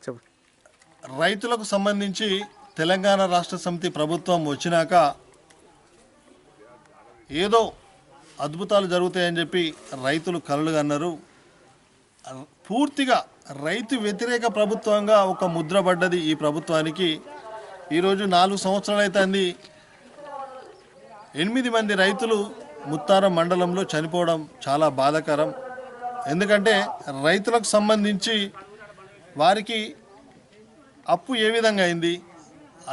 చెప్పు. రైతులకు సంబంధించి తెలంగాణ రాష్ట్ర సమితి ప్రభుత్వం వచ్చినాక ఏదో అద్భుతాలు జరుగుతాయని చెప్పి రైతులు కలలు కన్నారు. పూర్తిగా రైతు వ్యతిరేక ప్రభుత్వంగా ఒక ముద్ర పడ్డది ఈ ప్రభుత్వానికి. ఈరోజు 4 సంవత్సరాలు అవుతుంది. 8 మంది రైతులు ముత్తారం మండలంలో చనిపోవడం చాలా బాధాకరం. ఎందుకంటే రైతులకు సంబంధించి వారికి అప్పు ఏ విధంగా అయింది,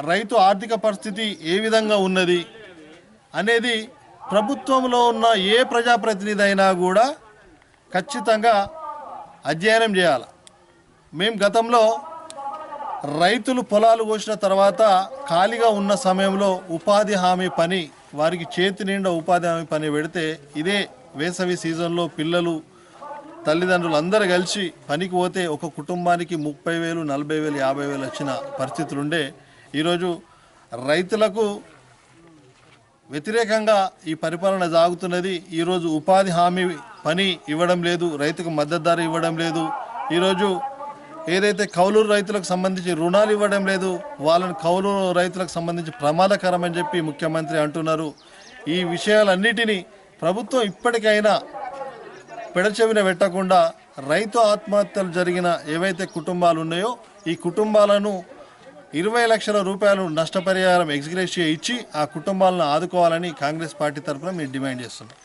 రైతు ఆర్థిక పరిస్థితి ఏ విధంగా ఉన్నది అనేది ప్రభుత్వంలో ఉన్న ఏ ప్రజాప్రతినిధి అయినా కూడా ఖచ్చితంగా అధ్యయనం చేయాలి. మేము గతంలో రైతులు పొలాలు కోసిన తర్వాత ఖాళీగా ఉన్న సమయంలో ఉపాధి హామీ పని, వారికి చేతి నిండా ఉపాధి హామీ పని పెడితే ఇదే వేసవి సీజన్లో పిల్లలు తల్లిదండ్రులు అందరూ కలిసి పనికి పోతే ఒక కుటుంబానికి 30,000, 40,000, 50,000 వచ్చిన పరిస్థితులు ఉండే. ఈరోజు రైతులకు వ్యతిరేకంగా ఈ పరిపాలన సాగుతున్నది. ఈరోజు ఉపాధి హామీ పని ఇవ్వడం లేదు, రైతుకు మద్దతు ధర ఇవ్వడం లేదు. ఈరోజు ఏదైతే కౌలు రైతులకు సంబంధించి రుణాలు ఇవ్వడం లేదు, వాళ్ళని కౌలు రైతులకు సంబంధించి ప్రమాదకరం అని చెప్పి ముఖ్యమంత్రి అంటున్నారు. ఈ విషయాలన్నిటినీ ప్రభుత్వం ఇప్పటికైనా పెడచెవిన పెట్టకుండా రైతు ఆత్మహత్యలు జరిగిన ఏవైతే కుటుంబాలు ఉన్నాయో ఈ కుటుంబాలను 20 లక్షల రూపాయలు నష్టపరిహారం ఎక్స్గ్రేషియా ఇచ్చి ఆ కుటుంబాలను ఆదుకోవాలని కాంగ్రెస్ పార్టీ తరఫున మేము డిమాండ్ చేస్తున్నాం.